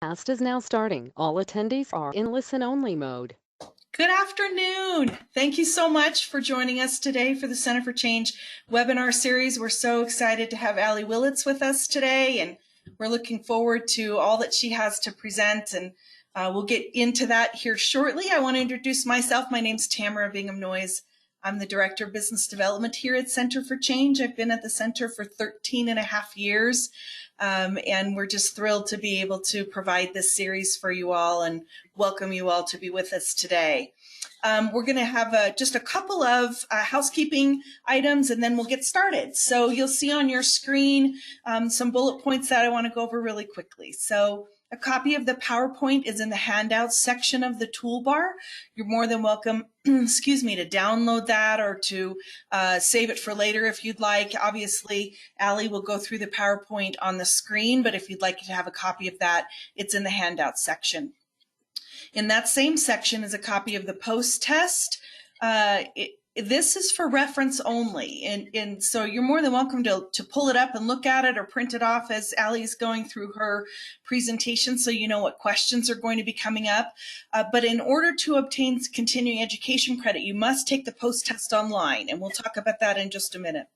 Cast is now starting. All attendees are in listen-only mode. Good afternoon. Thank you so much for joining us today for the Center for Change webinar series. We're so excited to have Alyee Willets with us today, and we're looking forward to all that she has to present, and we'll get into that here shortly. I want to introduce myself. My name's Tamara Bingham-Noyes. I'm the Director of Business Development here at Center for Change. I've been at the center for 13 and a half years. And we're just thrilled to be able to provide this series for you all and welcome you all to be with us today. We're going to have just a couple of housekeeping items and then we'll get started. So you'll see on your screen some bullet points that I want to go over really quickly. So a copy of the PowerPoint is in the handouts section of the toolbar. You're more than welcome, excuse me, to download that or to save it for later if you'd like. Obviously, Alyee will go through the PowerPoint on the screen, but if you'd like to have a copy of that, it's in the handouts section. In that same section is a copy of the post-test. This is for reference only, and so you're more than welcome to pull it up and look at it or print it off as Alyee is going through her presentation so you know what questions are going to be coming up. But in order to obtain continuing education credit, you must take the post-test online, and we'll talk about that in just a minute.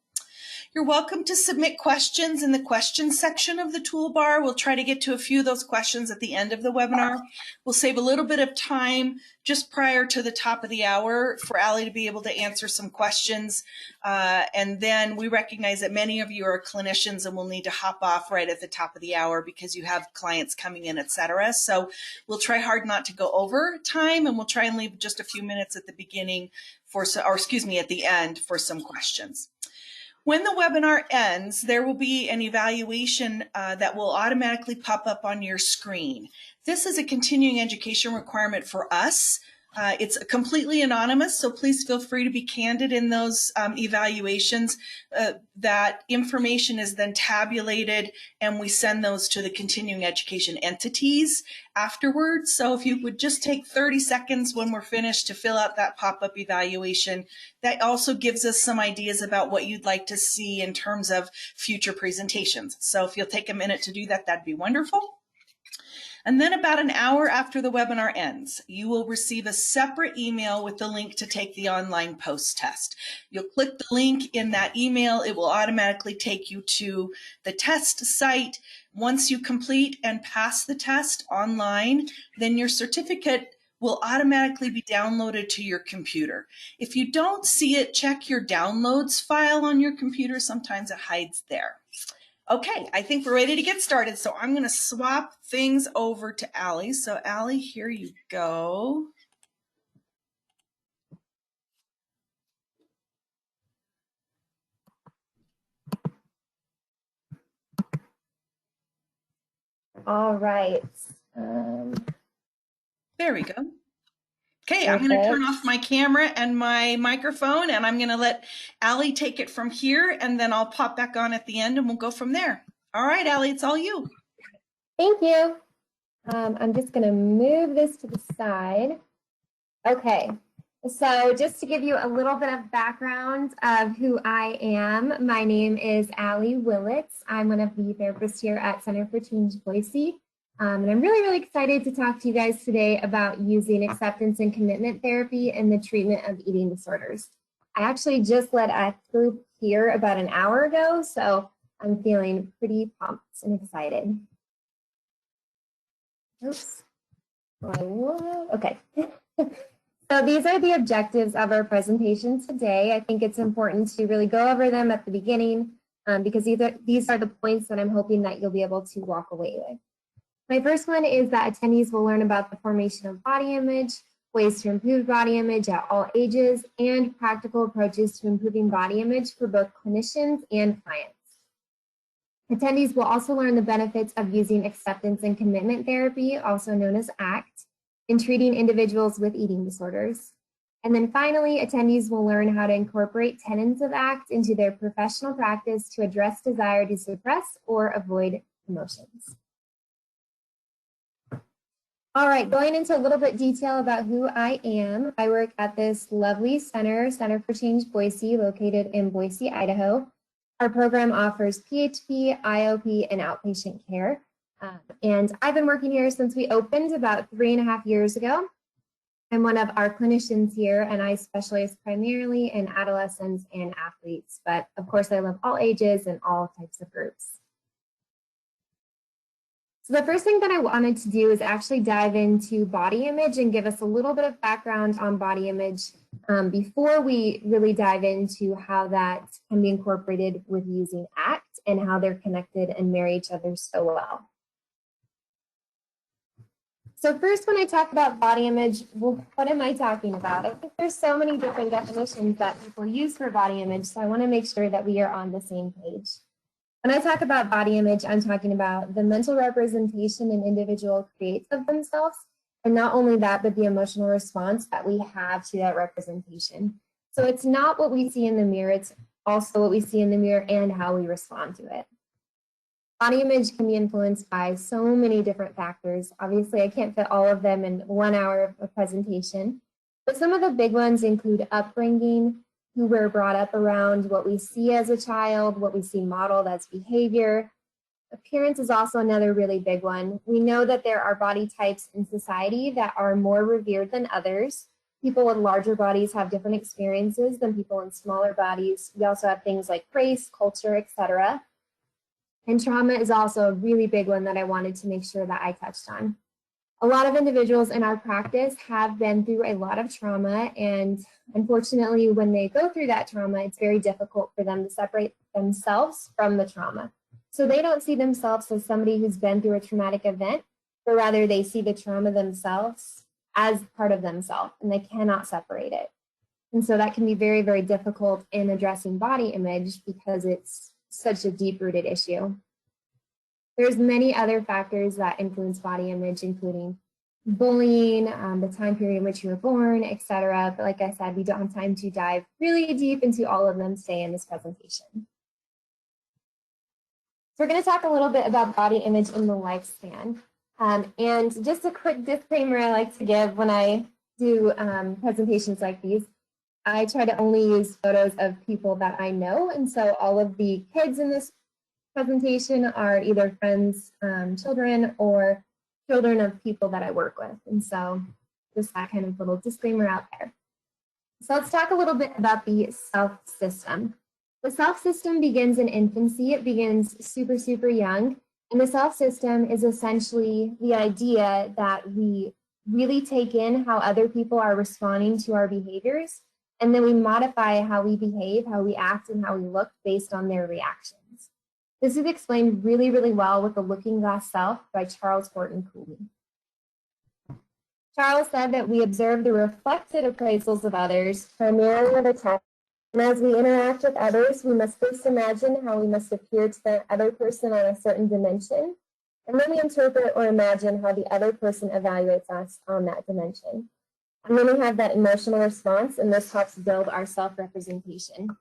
You're welcome to submit questions in the questions section of the toolbar. We'll try to get to a few of those questions at the end of the webinar. We'll save a little bit of time just prior to the top of the hour for Alyee to be able to answer some questions. And then we recognize that many of you are clinicians and will need to hop off right at the top of the hour because you have clients coming in, etc. So we'll try hard not to go over time, and we'll try and leave just a few minutes at the beginning for, or excuse me, at the end for some questions. When the webinar ends, there will be an evaluation that will automatically pop up on your screen. This is a continuing education requirement for us. It's completely anonymous, so please feel free to be candid in those evaluations. That information is then tabulated, and we send those to the continuing education entities afterwards. So if you would just take 30 seconds when we're finished to fill out that pop-up evaluation, that also gives us some ideas about what you'd like to see in terms of future presentations. So if you'll take a minute to do that, that'd be wonderful. And then about an hour after the webinar ends, you will receive a separate email with the link to take the online post-test. You'll click the link in that email. It will automatically take you to the test site. Once you complete and pass the test online, then your certificate will automatically be downloaded to your computer. If you don't see it, check your downloads file on your computer. Sometimes it hides there. Okay, I think we're ready to get started, so I'm going to swap things over to Alyee. So Alyee, here you go. All right. There we go. Okay, I'm going to turn off my camera and my microphone, and I'm going to let Alyee take it from here, and then I'll pop back on at the end, and we'll go from there. All right, Alyee, it's all you. Thank you. I'm just going to move this to the side. Okay, so just to give you a little bit of background of who I am, my name is Alyee Willets. I'm one of the therapists here at Center for Change Boise. And I'm really, really excited to talk to you guys today about using acceptance and commitment therapy in the treatment of eating disorders. I actually just led a group here about an hour ago, so I'm feeling pretty pumped and excited. Oops. Okay. So these are the objectives of our presentation today. I think it's important to really go over them at the beginning because these are the points that I'm hoping that you'll be able to walk away with. My first one is that attendees will learn about the formation of body image, ways to improve body image at all ages, and practical approaches to improving body image for both clinicians and clients. Attendees will also learn the benefits of using acceptance and commitment therapy, also known as ACT, in treating individuals with eating disorders. And then finally, attendees will learn how to incorporate tenets of ACT into their professional practice to address desire to suppress or avoid emotions. All right, going into a little bit detail about who I am. I work at this lovely Center for Change Boise, located in Boise, Idaho. Our program offers PHP, IOP, and outpatient care. And I've been working here since we opened about 3.5 years ago. I'm one of our clinicians here, and I specialize primarily in adolescents and athletes, but of course I love all ages and all types of groups. So the first thing that I wanted to do is actually dive into body image and give us a little bit of background on body image before we really dive into how that can be incorporated with using ACT and how they're connected and marry each other so well. So first, when I talk about body image, well, what am I talking about? I think there's so many different definitions that people use for body image, so I want to make sure that we are on the same page. When I talk about body image, I'm talking about the mental representation an individual creates of themselves, and not only that, but the emotional response that we have to that representation. So it's not what we see in the mirror, it's also what we see in the mirror and how we respond to it. Body image can be influenced by so many different factors. Obviously, I can't fit all of them in 1 hour of a presentation, but some of the big ones include upbringing, who we're brought up around, what we see as a child, what we see modeled as behavior. Appearance is also another really big one. We know that there are body types in society that are more revered than others. People with larger bodies have different experiences than people in smaller bodies. We also have things like race, culture, etc. And trauma is also a really big one that I wanted to make sure that I touched on. A lot of individuals in our practice have been through a lot of trauma, and unfortunately, when they go through that trauma, it's very difficult for them to separate themselves from the trauma. So they don't see themselves as somebody who's been through a traumatic event, but rather they see the trauma themselves as part of themselves, and they cannot separate it. And so that can be very, very difficult in addressing body image because it's such a deep-rooted issue. There's many other factors that influence body image, including bullying, the time period in which you were born, etc. But like I said, we don't have time to dive really deep into all of them today in this presentation. So we're going to talk a little bit about body image in the lifespan. And just a quick disclaimer I like to give when I do presentations like these. I try to only use photos of people that I know, and so all of the kids in this presentation are either friends, children, or children of people that I work with. And so just that kind of little disclaimer out there. So let's talk a little bit about the self-system. The self-system begins in infancy. It begins super, super young. And the self-system is essentially the idea that we really take in how other people are responding to our behaviors, and then we modify how we behave, how we act, and how we look based on their reactions. This is explained really, really well with The Looking Glass Self by Charles Horton Cooley. Charles said that we observe the reflected appraisals of others, primarily with a text, and as we interact with others, we must first imagine how we must appear to the other person on a certain dimension, and then we interpret or imagine how the other person evaluates us on that dimension. And then we have that emotional response, and this helps build our self-representation.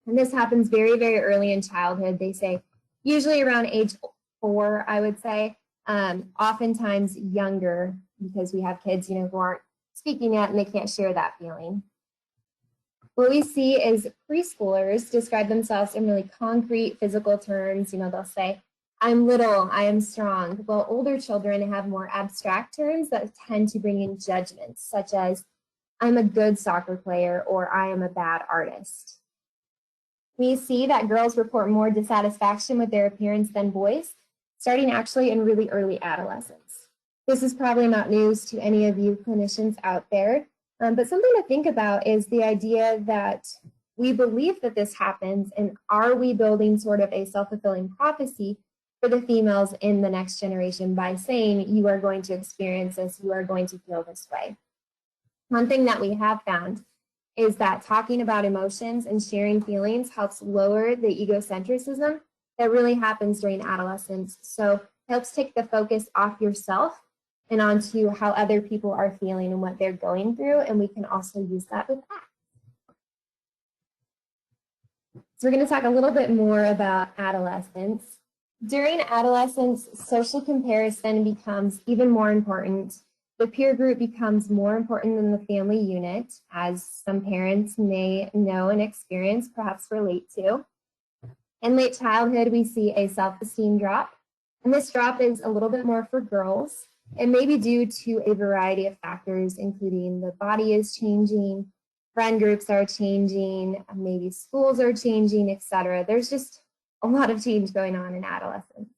And this happens very, very early in childhood. They say usually around age 4, I would say, oftentimes younger, because we have kids, who aren't speaking yet and they can't share that feeling. What we see is preschoolers describe themselves in really concrete physical terms. They'll say, I'm little, I am strong. Well, older children have more abstract terms that tend to bring in judgments, such as, I'm a good soccer player, or I am a bad artist. We see that girls report more dissatisfaction with their appearance than boys, starting actually in really early adolescence. This is probably not news to any of you clinicians out there, but something to think about is the idea that we believe that this happens, and are we building sort of a self-fulfilling prophecy for the females in the next generation by saying, you are going to experience this, you are going to feel this way. One thing that we have found is that talking about emotions and sharing feelings helps lower the egocentrism that really happens during adolescence. So it helps take the focus off yourself and onto how other people are feeling and what they're going through, and we can also use that with that. So we're going to talk a little bit more about adolescence. During adolescence, social comparison becomes even more important. The peer group becomes more important than the family unit, as some parents may know and experience, perhaps relate to. In late childhood, we see a self-esteem drop. And this drop is a little bit more for girls. It may be due to a variety of factors, including the body is changing, friend groups are changing, maybe schools are changing, etc. There's just a lot of change going on in adolescence.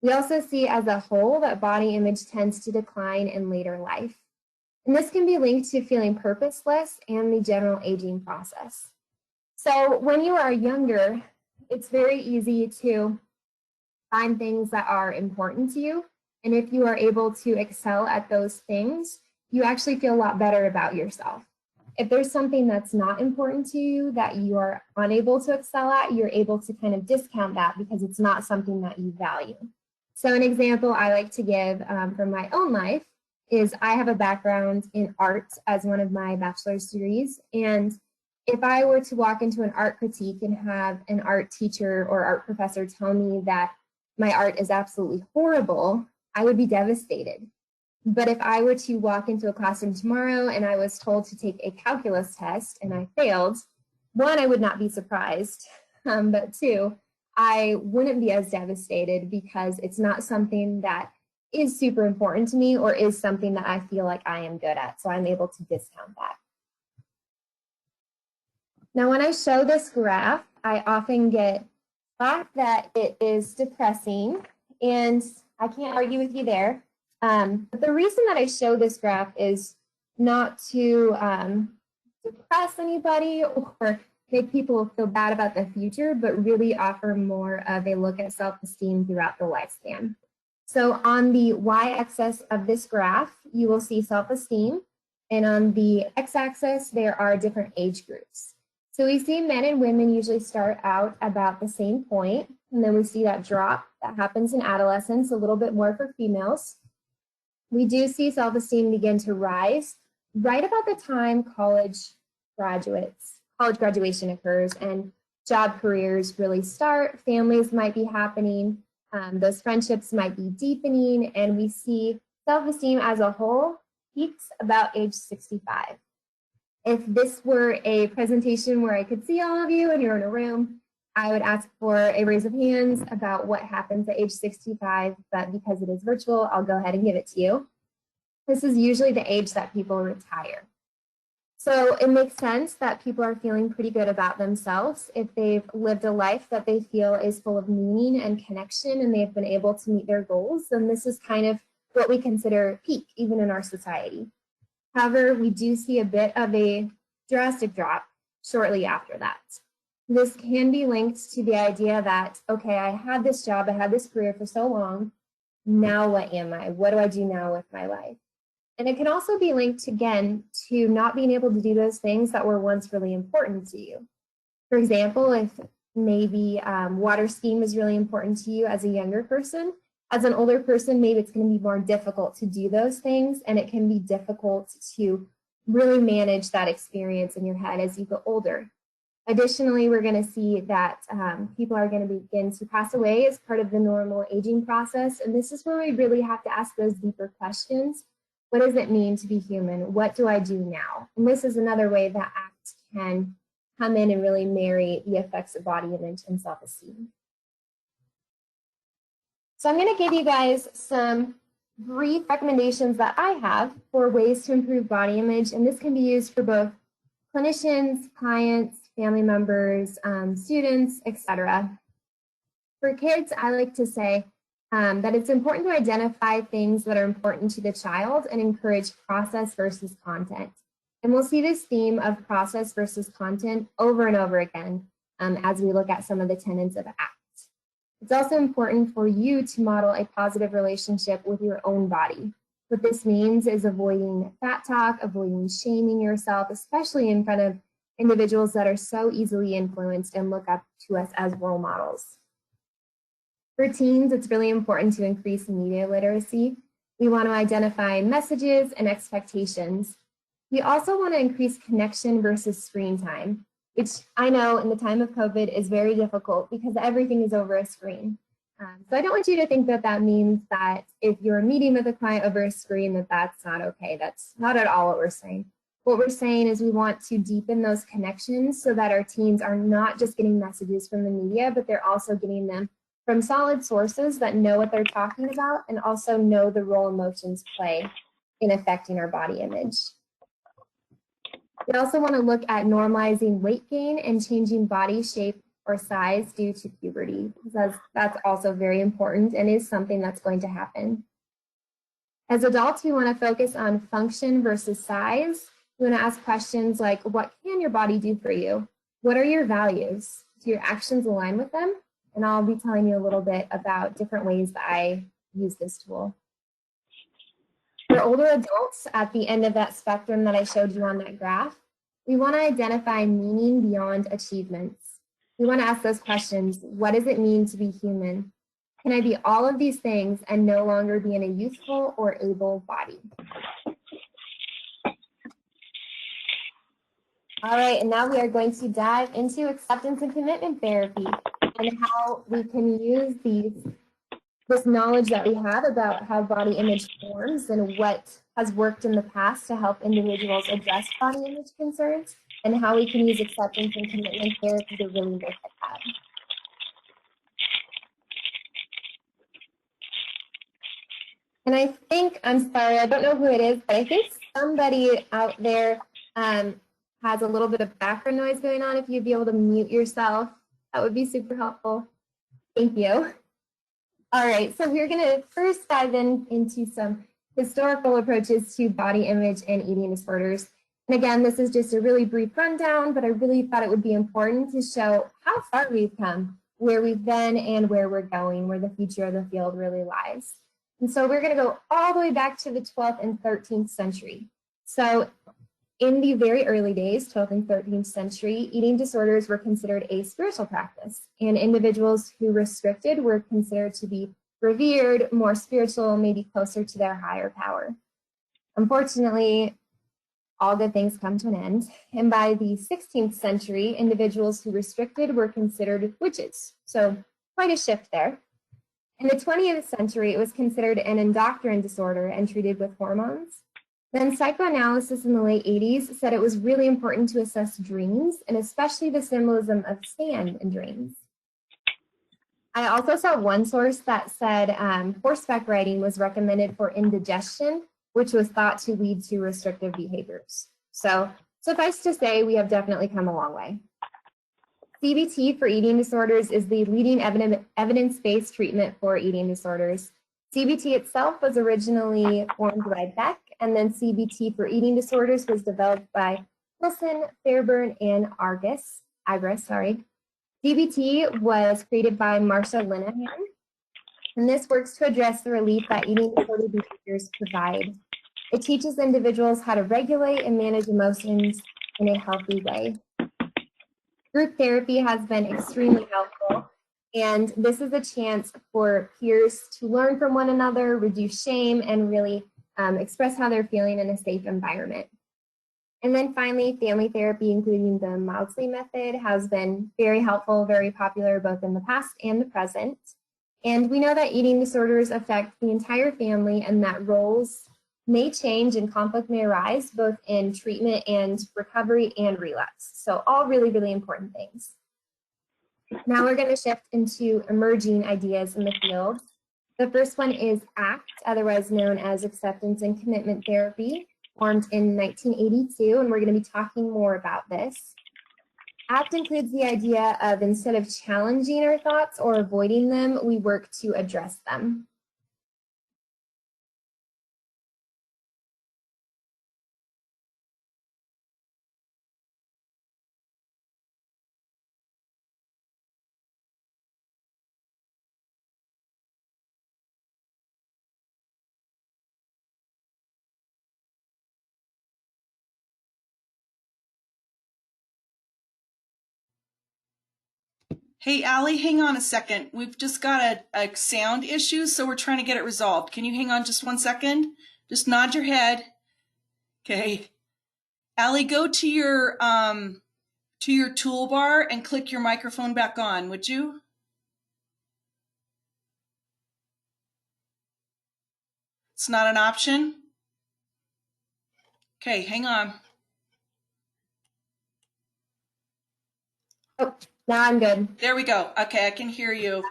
We also see as a whole that body image tends to decline in later life. And this can be linked to feeling purposeless and the general aging process. So when you are younger, it's very easy to find things that are important to you. And if you are able to excel at those things, you actually feel a lot better about yourself. If there's something that's not important to you that you are unable to excel at, you're able to kind of discount that because it's not something that you value. So an example I like to give from my own life is I have a background in art as one of my bachelor's degrees. And if I were to walk into an art critique and have an art teacher or art professor tell me that my art is absolutely horrible, I would be devastated. But if I were to walk into a classroom tomorrow and I was told to take a calculus test and I failed, one, I would not be surprised, but two, I wouldn't be as devastated because it's not something that is super important to me or is something that I feel like I am good at. So I'm able to discount that. Now, when I show this graph, I often get thought that it is depressing, and I can't argue with you there. But the reason that I show this graph is not to depress anybody or make people feel bad about the future, but really offer more of a look at self-esteem throughout the lifespan. So on the y-axis of this graph, you will see self-esteem, and on the x-axis, there are different age groups. So we see men and women usually start out about the same point, and then we see that drop that happens in adolescence, a little bit more for females. We do see self-esteem begin to rise right about the time college graduation occurs and job careers really start, families might be happening, those friendships might be deepening, and we see self-esteem as a whole peaks about age 65. If this were a presentation where I could see all of you and you're in a room, I would ask for a raise of hands about what happens at age 65, but because it is virtual, I'll go ahead and give it to you. This is usually the age that people retire. So it makes sense that people are feeling pretty good about themselves if they've lived a life that they feel is full of meaning and connection and they've been able to meet their goals. And this is kind of what we consider peak, even in our society. However, we do see a bit of a drastic drop shortly after that. This can be linked to the idea that, okay, I had this job, I had this career for so long, now what am I? What do I do now with my life? And it can also be linked, again, to not being able to do those things that were once really important to you. For example, if maybe water skiing was really important to you as a younger person, as an older person, maybe it's going to be more difficult to do those things, and it can be difficult to really manage that experience in your head as you get older. Additionally, we're going to see that people are going to begin to pass away as part of the normal aging process, and this is where we really have to ask those deeper questions. What does it mean to be human? What do I do now? And this is another way that ACT can come in and really marry the effects of body image and self-esteem. So I'm going to give you guys some brief recommendations that I have for ways to improve body image, and this can be used for both clinicians, clients, family members, students, etc. For kids, I like to say that it's important to identify things that are important to the child and encourage process versus content. And we'll see this theme of process versus content over and over again as we look at some of the tenets of ACT. It's also important for you to model a positive relationship with your own body. What this means is avoiding fat talk, avoiding shaming yourself, especially in front of individuals that are so easily influenced and look up to us as role models. For teens, it's really important to increase media literacy. We want to identify messages and expectations. We also want to increase connection versus screen time, which I know in the time of COVID is very difficult because everything is over a screen. So I don't want you to think that that means that if you're meeting with a client over a screen that that's not okay. That's not at all what we're saying. What we're saying is we want to deepen those connections so that our teens are not just getting messages from the media, but they're also getting them from solid sources that know what they're talking about and also know the role emotions play in affecting our body image. We also want to look at normalizing weight gain and changing body shape or size due to puberty, because that's also very important and is something that's going to happen. As adults, we want to focus on function versus size. We want to ask questions like, what can your body do for you? What are your values? Do your actions align with them? And I'll be telling you a little bit about different ways that I use this tool. For older adults, at the end of that spectrum that I showed you on that graph, we want to identify meaning beyond achievements. We want to ask those questions. What does it mean to be human? Can I be all of these things and no longer be in a youthful or able body? All right, and now we are going to dive into acceptance and commitment therapy and how we can use this knowledge that we have about how body image forms and what has worked in the past to help individuals address body image concerns, and how we can use acceptance and commitment therapy to really look at that. And I think, I'm sorry, I don't know who it is, but I think somebody out there has a little bit of background noise going on. If you'd be able to mute yourself, that would be super helpful. Thank you. All right, so we're going to first dive into some historical approaches to body image and eating disorders. And again, this is just a really brief rundown, but I really thought it would be important to show how far we've come, where we've been, and where we're going, where the future of the field really lies. And so we're going to go all the way back to the 12th and 13th century. So in the very early days, 12th and 13th century, eating disorders were considered a spiritual practice, and individuals who restricted were considered to be revered, more spiritual, maybe closer to their higher power. Unfortunately, all good things come to an end, and by the 16th century, individuals who restricted were considered witches. So quite a shift there. In the 20th century, it was considered an endocrine disorder and treated with hormones. Then psychoanalysis in the late 80s said it was really important to assess dreams, and especially the symbolism of sand in dreams. I also saw one source that said horseback riding was recommended for indigestion, which was thought to lead to restrictive behaviors. So suffice to say, we have definitely come a long way. CBT for eating disorders is the leading evidence-based treatment for eating disorders. CBT itself was originally formed by Beck, and then CBT for eating disorders was developed by Wilson, Fairburn, and Agris. CBT was created by Marsha Linehan, and this works to address the relief that eating disorder behaviors provide. It teaches individuals how to regulate and manage emotions in a healthy way. Group therapy has been extremely helpful, and this is a chance for peers to learn from one another, reduce shame, and really express how they're feeling in a safe environment. And then finally, family therapy, including the Maudsley method, has been very helpful, very popular both in the past and the present. And we know that eating disorders affect the entire family, and that roles may change and conflict may arise both in treatment and recovery and relapse. So all really, really important things. Now we're going to shift into emerging ideas in the field. The first one is ACT, otherwise known as acceptance and commitment therapy, formed in 1982, and we're going to be talking more about this. ACT includes the idea of, instead of challenging our thoughts or avoiding them, we work to address them. Hey, Alyee, hang on a second. We've just got a sound issue, so we're trying to get it resolved. Can you hang on just 1 second? Just nod your head. Okay. Alyee, go to your toolbar and click your microphone back on, would you? It's not an option? Okay, hang on. Oh, now I'm good. There we go. Okay, I can hear you.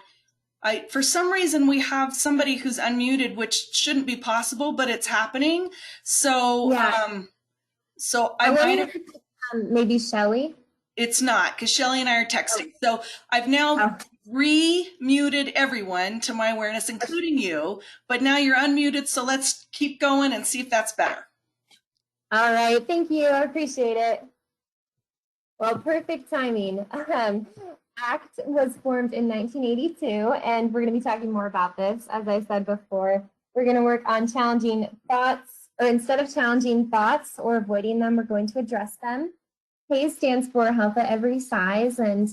For some reason, we have somebody who's unmuted, which shouldn't be possible, but it's happening. So, Yeah. So I might have. Maybe Shelly. It's not, because Shelly and I are texting. So I've now re-muted everyone to my awareness, including you. But now you're unmuted, so let's keep going and see if that's better. All right. Thank you. I appreciate it. Well, perfect timing. ACT was formed in 1982, and we're going to be talking more about this. As I said before, we're going to work on challenging thoughts, or instead of challenging thoughts or avoiding them, we're going to address them. HAES stands for Health at Every Size, and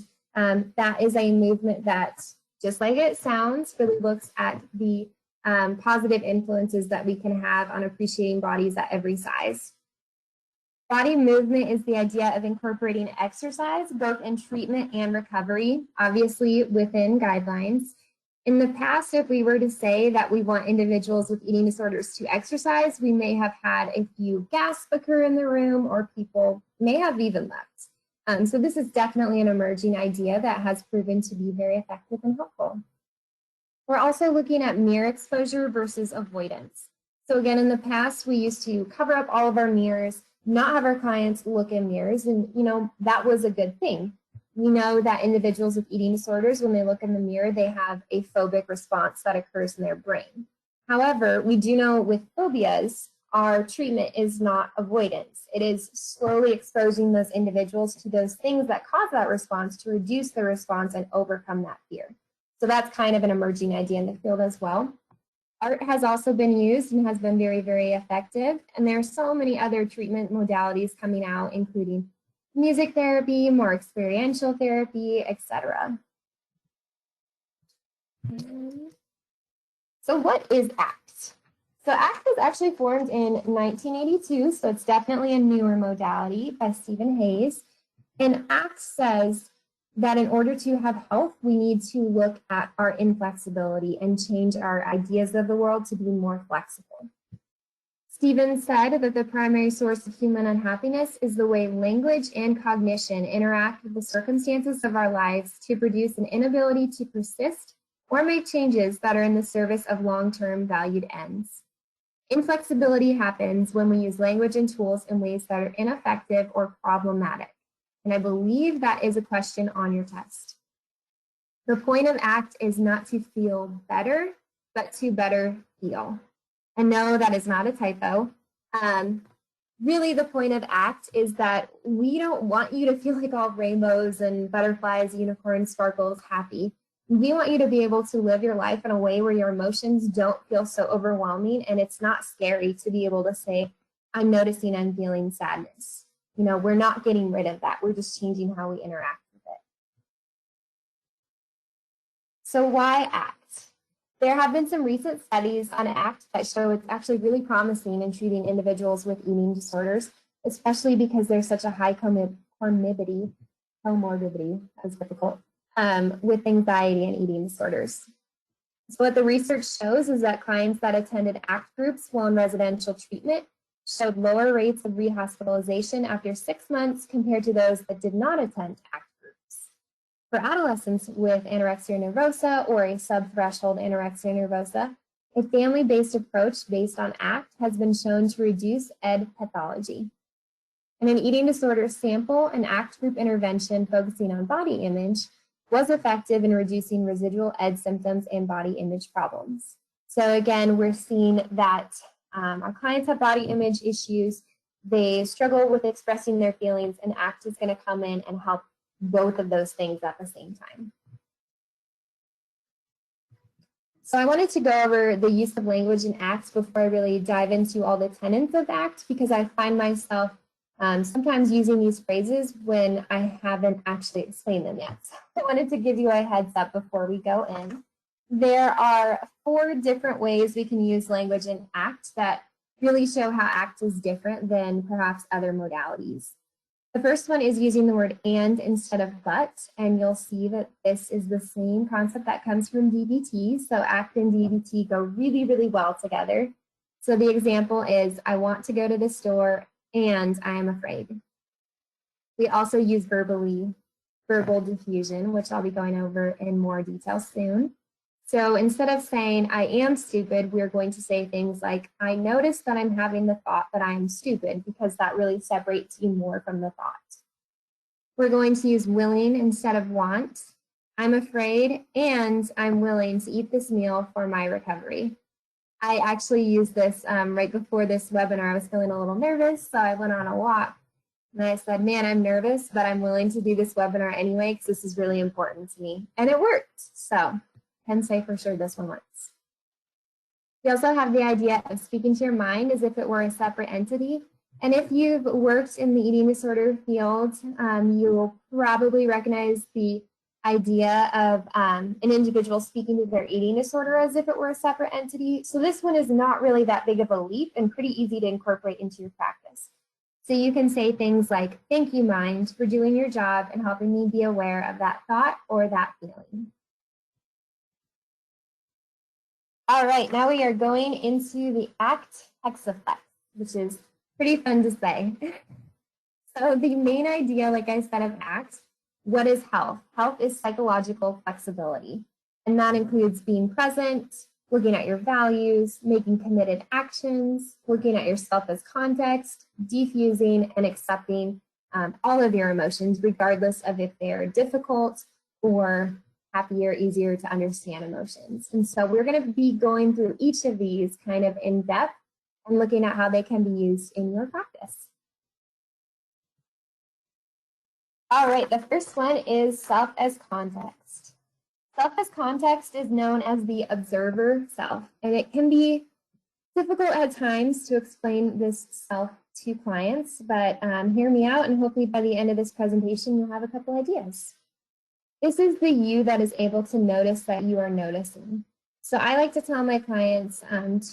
that is a movement that, just like it sounds, really looks at the positive influences that we can have on appreciating bodies at every size. Body movement is the idea of incorporating exercise, both in treatment and recovery, obviously within guidelines. In the past, if we were to say that we want individuals with eating disorders to exercise, we may have had a few gasps occur in the room, or people may have even left. So this is definitely an emerging idea that has proven to be very effective and helpful. We're also looking at mirror exposure versus avoidance. So again, in the past, we used to cover up all of our mirrors, not have our clients look in mirrors, and that was a good thing. We know that individuals with eating disorders, when they look in the mirror, they have a phobic response that occurs in their brain. However, we do know with phobias, our treatment is not avoidance. It is slowly exposing those individuals to those things that cause that response to reduce the response and overcome that fear. So that's kind of an emerging idea in the field as well. Art has also been used and has been very, very effective. And there are so many other treatment modalities coming out, including music therapy, more experiential therapy, etc. So what is ACT? So ACT was actually formed in 1982, so it's definitely a newer modality by Stephen Hayes. And ACT says that in order to have health, we need to look at our inflexibility and change our ideas of the world to be more flexible. Stephen said that the primary source of human unhappiness is the way language and cognition interact with the circumstances of our lives to produce an inability to persist or make changes that are in the service of long-term valued ends. Inflexibility happens when we use language and tools in ways that are ineffective or problematic. And I believe that is a question on your test. The point of ACT is not to feel better, but to better feel. And no, that is not a typo. Really, the point of ACT is that we don't want you to feel like all rainbows and butterflies, unicorns, sparkles, happy. We want you to be able to live your life in a way where your emotions don't feel so overwhelming, and it's not scary to be able to say, I'm noticing I'm feeling sadness. We're not getting rid of that. We're just changing how we interact with it. So why ACT? There have been some recent studies on ACT that show it's actually really promising in treating individuals with eating disorders, especially because there's such a high comorbidity, that's difficult, with anxiety and eating disorders. So what the research shows is that clients that attended ACT groups while in residential treatment showed lower rates of rehospitalization after 6 months compared to those that did not attend ACT groups. For adolescents with anorexia nervosa or a subthreshold anorexia nervosa, a family-based approach based on ACT has been shown to reduce ED pathology. In an eating disorder sample, an ACT group intervention focusing on body image was effective in reducing residual ED symptoms and body image problems. So again, we're seeing that our clients have body image issues, they struggle with expressing their feelings, and ACT is going to come in and help both of those things at the same time. So I wanted to go over the use of language in ACT before I really dive into all the tenets of ACT, because I find myself sometimes using these phrases when I haven't actually explained them yet. So I wanted to give you a heads up before we go in. There are 4 different ways we can use language in ACT that really show how ACT is different than perhaps other modalities. The first one is using the word and instead of but, and you'll see that this is the same concept that comes from DBT. So ACT and DBT go really, really well together. So the example is, I want to go to the store and I am afraid. We also use verbal diffusion, which I'll be going over in more detail soon. So instead of saying, I am stupid, we're going to say things like, I notice that I'm having the thought that I am stupid, because that really separates you more from the thought. We're going to use willing instead of want. I'm afraid and I'm willing to eat this meal for my recovery. I actually used this right before this webinar. I was feeling a little nervous, so I went on a walk and I said, man, I'm nervous, but I'm willing to do this webinar anyway because this is really important to me. And it worked. So I can say for sure this one works. We also have the idea of speaking to your mind as if it were a separate entity. And if you've worked in the eating disorder field, you'll probably recognize the idea of an individual speaking to their eating disorder as if it were a separate entity. So this one is not really that big of a leap and pretty easy to incorporate into your practice. So you can say things like, thank you, mind, for doing your job and helping me be aware of that thought or that feeling. All right, now we are going into the ACT hexaflex, which is pretty fun to say. So the main idea, like I said, of ACT, what is health? Health is psychological flexibility, and that includes being present, looking at your values, making committed actions, looking at yourself as context, defusing and accepting all of your emotions, regardless of if they're difficult or happier, easier to understand emotions. And so we're going to be going through each of these kind of in depth and looking at how they can be used in your practice. All right, the first one is self as context. Self as context is known as the observer self, and it can be difficult at times to explain this self to clients, but hear me out, and hopefully by the end of this presentation, you'll have a couple ideas. This is the you that is able to notice that you are noticing. So I like to tell my clients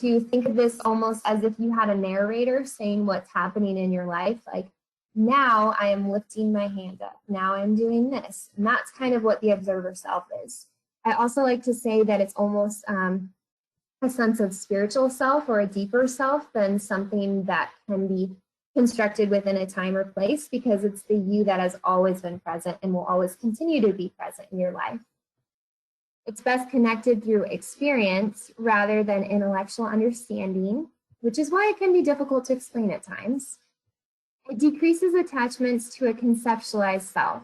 to think of this almost as if you had a narrator saying what's happening in your life, like, now I am lifting my hand up, now I'm doing this. And that's kind of what the observer self is. I also like to say that it's almost a sense of spiritual self or a deeper self than something that can be constructed within a time or place, because it's the you that has always been present and will always continue to be present in your life. It's best connected through experience rather than intellectual understanding, which is why it can be difficult to explain at times. It decreases attachments to a conceptualized self.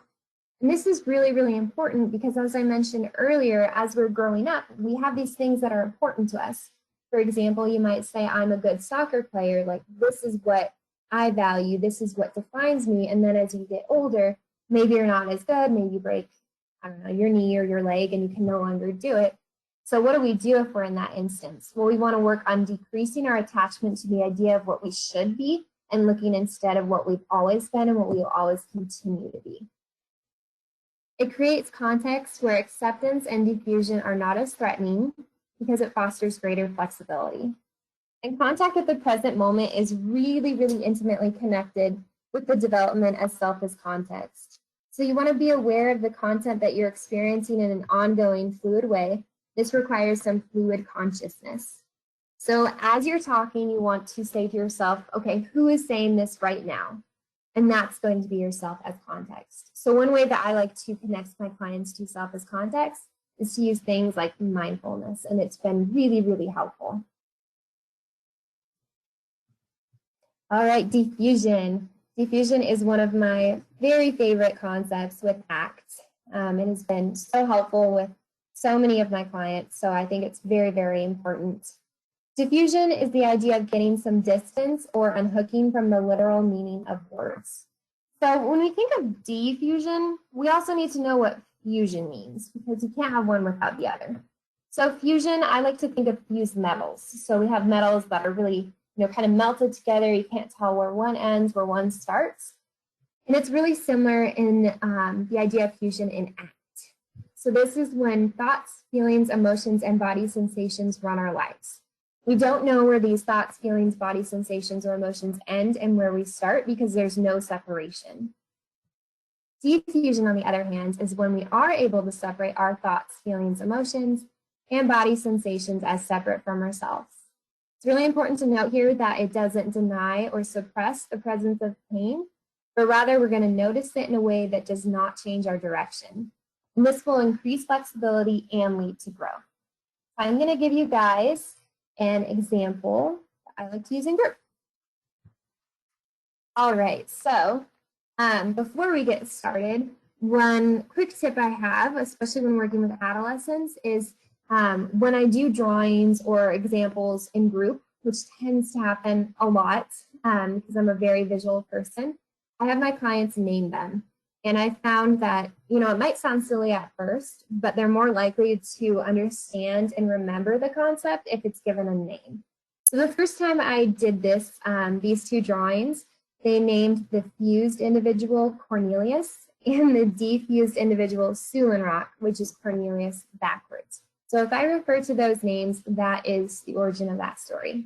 And this is really, really important because, as I mentioned earlier, as we're growing up, we have these things that are important to us. For example, you might say, I'm a good soccer player, like this is what I value, this is what defines me. And then as you get older, maybe you're not as good, maybe you break, I don't know, your knee or your leg and you can no longer do it. So what do we do if we're in that instance? Well, we want to work on decreasing our attachment to the idea of what we should be and looking instead of what we've always been and what we will always continue to be. It creates context where acceptance and diffusion are not as threatening because it fosters greater flexibility. And contact with the present moment is really, really intimately connected with the development as self as context. So you want to be aware of the content that you're experiencing in an ongoing, fluid way. This requires some fluid consciousness. So as you're talking, you want to say to yourself, okay, who is saying this right now? And that's going to be yourself as context. So one way that I like to connect my clients to self as context is to use things like mindfulness, and it's been really, really helpful. All right, diffusion. Diffusion is one of my very favorite concepts with ACT. It has been so helpful with so many of my clients, so I think it's very, very important. Diffusion is the idea of getting some distance or unhooking from the literal meaning of words. So when we think of diffusion, we also need to know what fusion means, because you can't have one without the other. So fusion, I like to think of fused metals. So we have metals that are really, kind of melted together. You can't tell where one ends, where one starts. And it's really similar in the idea of fusion in ACT. So this is when thoughts, feelings, emotions, and body sensations run our lives. We don't know where these thoughts, feelings, body sensations, or emotions end and where we start because there's no separation. Diffusion, on the other hand, is when we are able to separate our thoughts, feelings, emotions, and body sensations as separate from ourselves. It's really important to note here that it doesn't deny or suppress the presence of pain, but rather we're going to notice it in a way that does not change our direction. And this will increase flexibility and lead to growth. I'm going to give you guys an example that I like to use in group. All right, so before we get started, one quick tip I have, especially when working with adolescents, is when I do drawings or examples in group, which tends to happen a lot because I'm a very visual person, I have my clients name them. And I found that, it might sound silly at first, but they're more likely to understand and remember the concept if it's given a name. So the first time I did this, these two drawings, they named the fused individual Cornelius and the defused individual Sulenrock, which is Cornelius backwards. So if I refer to those names, that is the origin of that story.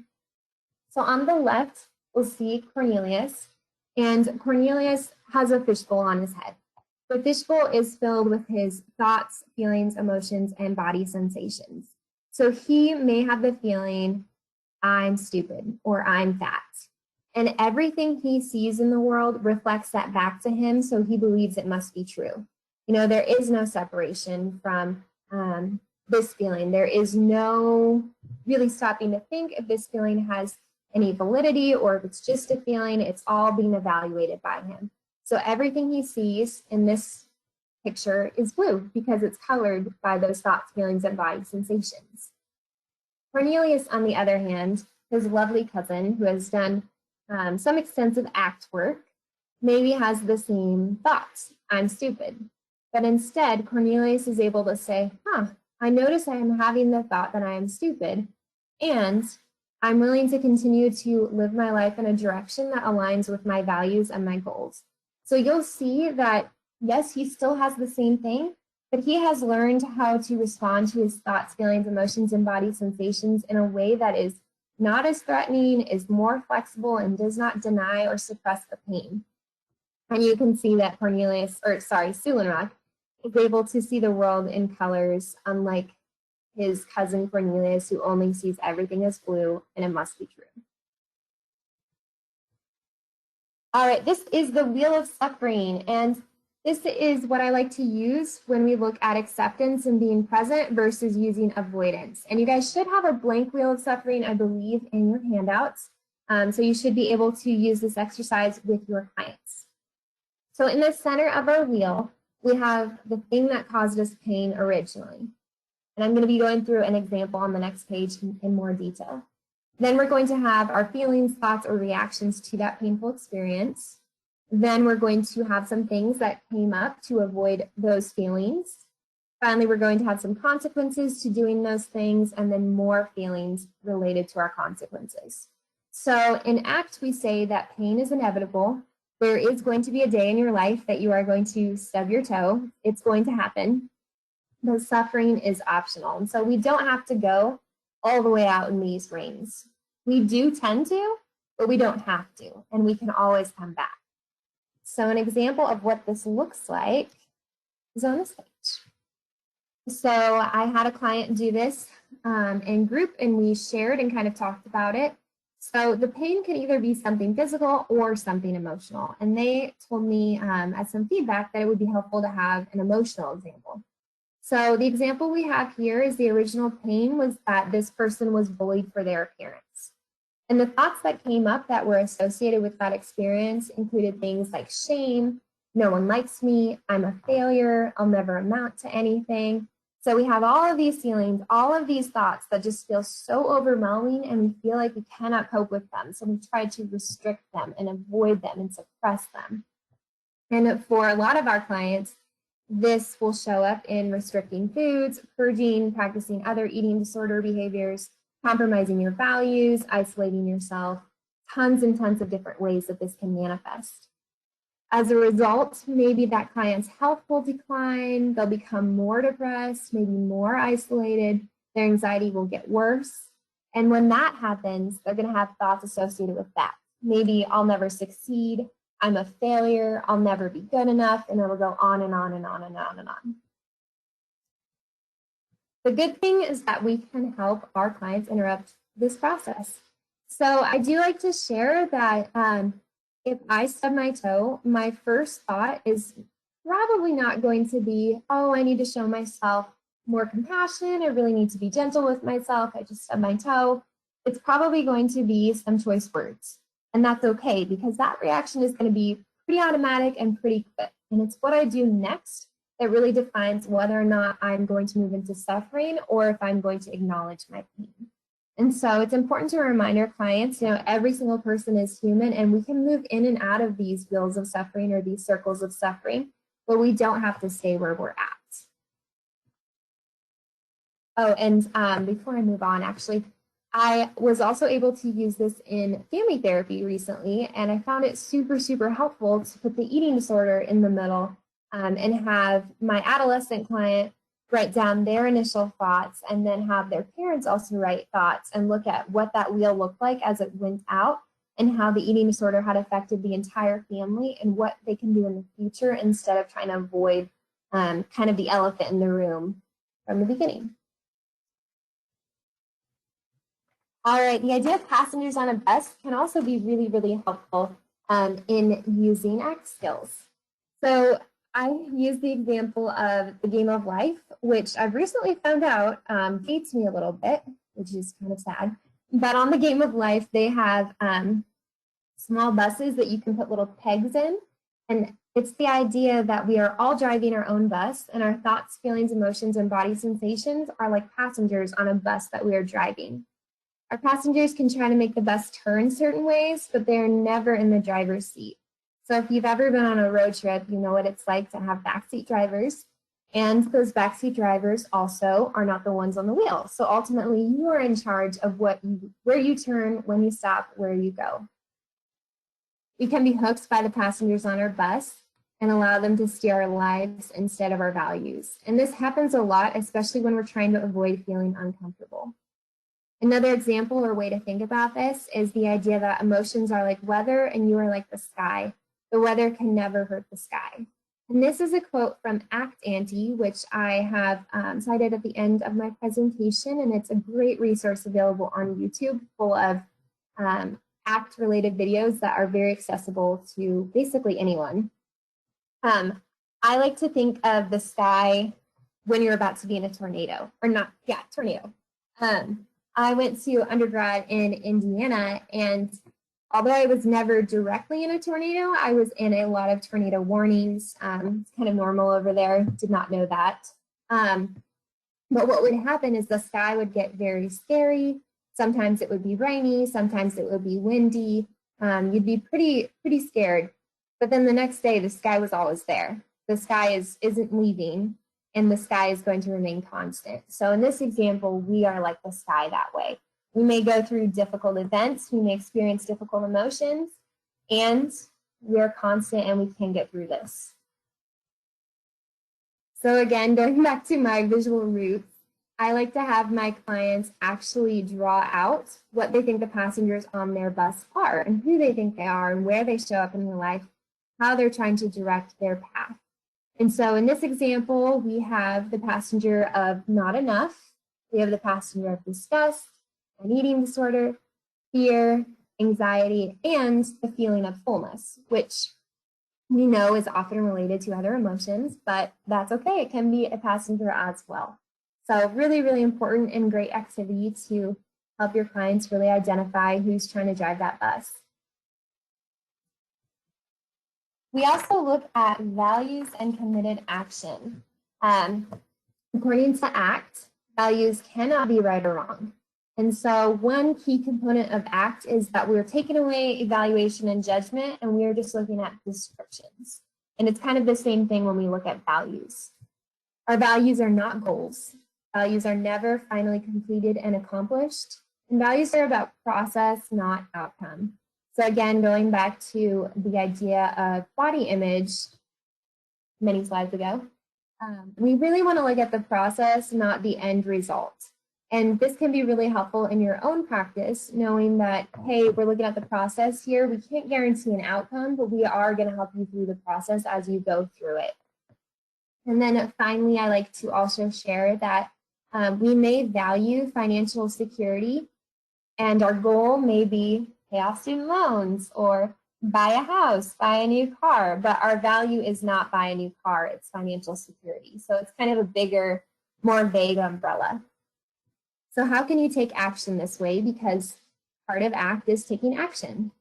So on the left, we'll see Cornelius, and Cornelius has a fishbowl on his head. The fishbowl is filled with his thoughts, feelings, emotions, and body sensations. So he may have the feeling, I'm stupid or I'm fat. And everything he sees in the world reflects that back to him, so he believes it must be true. There is no separation from this feeling. There is no really stopping to think if this feeling has any validity or if it's just a feeling. It's all being evaluated by him. So everything he sees in this picture is blue because it's colored by those thoughts, feelings, and body sensations. Cornelius, on the other hand, his lovely cousin who has done some extensive act work, maybe has the same thoughts, I'm stupid. But instead, Cornelius is able to say, I notice I am having the thought that I am stupid, and I'm willing to continue to live my life in a direction that aligns with my values and my goals. So you'll see that, yes, he still has the same thing, but he has learned how to respond to his thoughts, feelings, emotions, and body sensations in a way that is not as threatening, is more flexible, and does not deny or suppress the pain. And you can see that Sulenrock is able to see the world in colors, unlike his cousin Cornelius, who only sees everything as blue, and it must be true. All right, this is the wheel of suffering, and this is what I like to use when we look at acceptance and being present versus using avoidance. And you guys should have a blank wheel of suffering, I believe, in your handouts. So you should be able to use this exercise with your clients. So in the center of our wheel, we have the thing that caused us pain originally. And I'm going to be going through an example on the next page in more detail. Then we're going to have our feelings, thoughts, or reactions to that painful experience. Then we're going to have some things that came up to avoid those feelings. Finally, we're going to have some consequences to doing those things, and then more feelings related to our consequences. So in ACT, we say that pain is inevitable. There is going to be a day in your life that you are going to stub your toe. It's going to happen. But suffering is optional. And so we don't have to go all the way out in these rings. We do tend to, but we don't have to, and we can always come back. So an example of what this looks like is on this page. So I had a client do this in group, and we shared and kind of talked about it. So the pain can either be something physical or something emotional. And they told me as some feedback that it would be helpful to have an emotional example. So the example we have here is the original pain was that this person was bullied for their appearance. And the thoughts that came up that were associated with that experience included things like shame, no one likes me, I'm a failure, I'll never amount to anything. So we have all of these feelings, all of these thoughts that just feel so overwhelming, and we feel like we cannot cope with them. So we try to restrict them and avoid them and suppress them. And for a lot of our clients, this will show up in restricting foods, purging, practicing other eating disorder behaviors, compromising your values, isolating yourself, tons and tons of different ways that this can manifest. As a result, maybe that client's health will decline, they'll become more depressed, maybe more isolated, their anxiety will get worse. And when that happens, they're going to have thoughts associated with that. Maybe I'll never succeed, I'm a failure, I'll never be good enough, and it'll go on and on and on and on and on. The good thing is that we can help our clients interrupt this process. So I do like to share that if I stub my toe, my first thought is probably not going to be, oh, I need to show myself more compassion. I really need to be gentle with myself. I just stubbed my toe. It's probably going to be some choice words. And that's okay, because that reaction is going to be pretty automatic and pretty quick. And it's what I do next that really defines whether or not I'm going to move into suffering or if I'm going to acknowledge my pain. And so it's important to remind our clients, every single person is human, and we can move in and out of these wheels of suffering or these circles of suffering, but we don't have to stay where we're at. Oh, and before I move on, actually, I was also able to use this in family therapy recently, and I found it super, super helpful to put the eating disorder in the middle and have my adolescent client write down their initial thoughts and then have their parents also write thoughts and look at what that wheel looked like as it went out and how the eating disorder had affected the entire family and what they can do in the future instead of trying to avoid kind of the elephant in the room from the beginning. All right, the idea of passengers on a bus can also be really, really helpful in using ACT skills. So I use the example of the game of life, which I've recently found out dates me a little bit, which is kind of sad. But on the game of life, they have small buses that you can put little pegs in. And it's the idea that we are all driving our own bus, and our thoughts, feelings, emotions, and body sensations are like passengers on a bus that we are driving. Our passengers can try to make the bus turn certain ways, but they're never in the driver's seat. So if you've ever been on a road trip, you know what it's like to have backseat drivers. And those backseat drivers also are not the ones on the wheel. So ultimately, you are in charge of where you turn, when you stop, where you go. We can be hooked by the passengers on our bus and allow them to steer our lives instead of our values. And this happens a lot, especially when we're trying to avoid feeling uncomfortable. Another example or way to think about this is the idea that emotions are like weather and you are like the sky. The weather can never hurt the sky. And this is a quote from ACT Anti, which I have cited at the end of my presentation, and it's a great resource available on YouTube full of ACT-related videos that are very accessible to basically anyone. I like to think of the sky when you're about to be in a tornado, or not, yeah, tornado. I went to undergrad in Indiana, and although I was never directly in a tornado, I was in a lot of tornado warnings. It's kind of normal over there, did not know that. But what would happen is the sky would get very scary. Sometimes it would be rainy, sometimes it would be windy. You'd be pretty scared. But then the next day, the sky was always there. The sky isn't leaving, and the sky is going to remain constant. So in this example, we are like the sky that way. We may go through difficult events, we may experience difficult emotions, and we are constant and we can get through this. So again, going back to my visual roots, I like to have my clients actually draw out what they think the passengers on their bus are and who they think they are and where they show up in their life, how they're trying to direct their path. And so in this example, we have the passenger of not enough. We have the passenger of disgust, an eating disorder, fear, anxiety, and the feeling of fullness, which we know is often related to other emotions, but that's okay. It can be a passenger as well. So really, really important and great activity to help your clients really identify who's trying to drive that bus. We also look at values and committed action. According to ACT, values cannot be right or wrong. And so one key component of ACT is that we're taking away evaluation and judgment, and we're just looking at descriptions. And it's kind of the same thing when we look at values. Our values are not goals. Values are never finally completed and accomplished. And values are about process, not outcome. So again, going back to the idea of body image many slides ago, we really want to look at the process, not the end result. And this can be really helpful in your own practice, knowing that, hey, we're looking at the process here. We can't guarantee an outcome, but we are going to help you through the process as you go through it. And then finally, I like to also share that we may value financial security, and our goal may be pay off student loans or buy a house, buy a new car, but our value is not buy a new car, it's financial security. So it's kind of a bigger more vague umbrella. So how can you take action this way? Because part of ACT is taking action.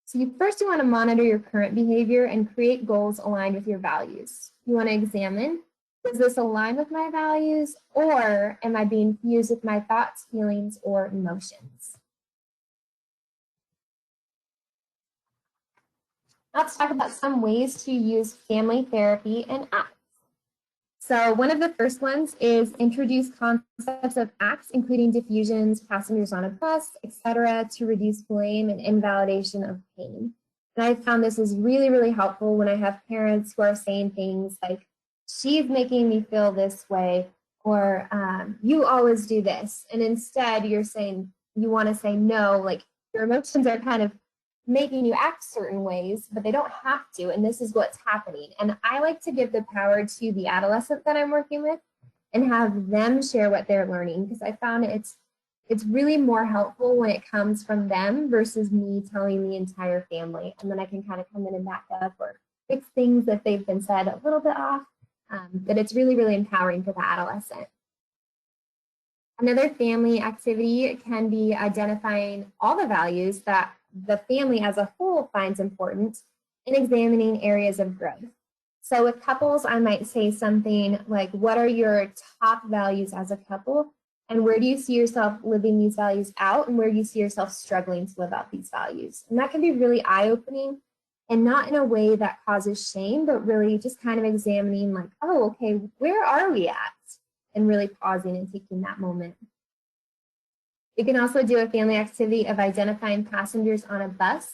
So you want to monitor your current behavior and create goals aligned with your values. You want to examine, does this align with my values, or am I being fused with my thoughts, feelings, or emotions? Let's talk about some ways to use family therapy and ACT. So one of the first ones is introduce concepts of ACT, including diffusions, passengers on a bus, etc., to reduce blame and invalidation of pain. And I found this is really, really helpful when I have parents who are saying things like, she's making me feel this way, or you always do this. And instead you're saying, you want to say no, like your emotions are kind of making you act certain ways, but they don't have to, and this is what's happening. And I like to give the power to the adolescent that I'm working with and have them share what they're learning, because I found it's really more helpful when it comes from them versus me telling the entire family, and then I can kind of come in and back up or fix things if they've been said a little bit off, but it's really, really empowering for the adolescent. Another family activity can be identifying all the values that the family as a whole finds important and examining areas of growth. So with couples, I might say something like, what are your top values as a couple? And where do you see yourself living these values out? And where do you see yourself struggling to live out these values? And that can be really eye-opening, and not in a way that causes shame, but really just kind of examining like, oh, okay, where are we at? And really pausing and taking that moment. You can also do a family activity of identifying passengers on a bus.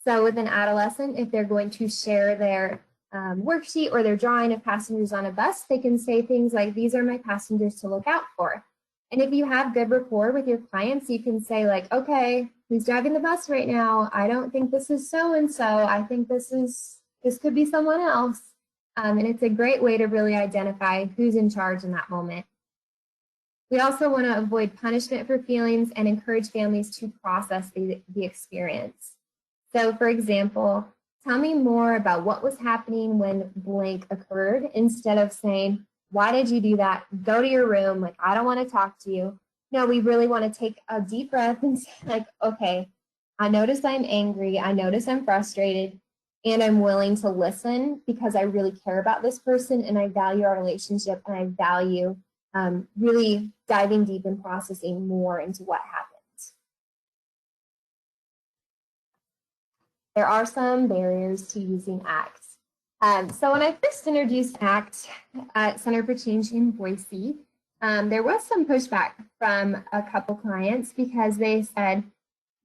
So with an adolescent, if they're going to share their worksheet or their drawing of passengers on a bus, they can say things like, these are my passengers to look out for. And if you have good rapport with your clients, you can say like, okay, who's driving the bus right now? I don't think this is so-and-so. I think this could be someone else. And it's a great way to really identify who's in charge in that moment. We also want to avoid punishment for feelings and encourage families to process the experience. So for example, tell me more about what was happening when blank occurred, instead of saying, why did you do that? Go to your room, like, I don't want to talk to you. No, we really want to take a deep breath and say like, okay, I notice I'm angry, I notice I'm frustrated, and I'm willing to listen because I really care about this person and I value our relationship, and I value really diving deep and processing more into what happened. There are some barriers to using ACT. So when I first introduced ACT at Center for Change in Boise, there was some pushback from a couple clients because they said,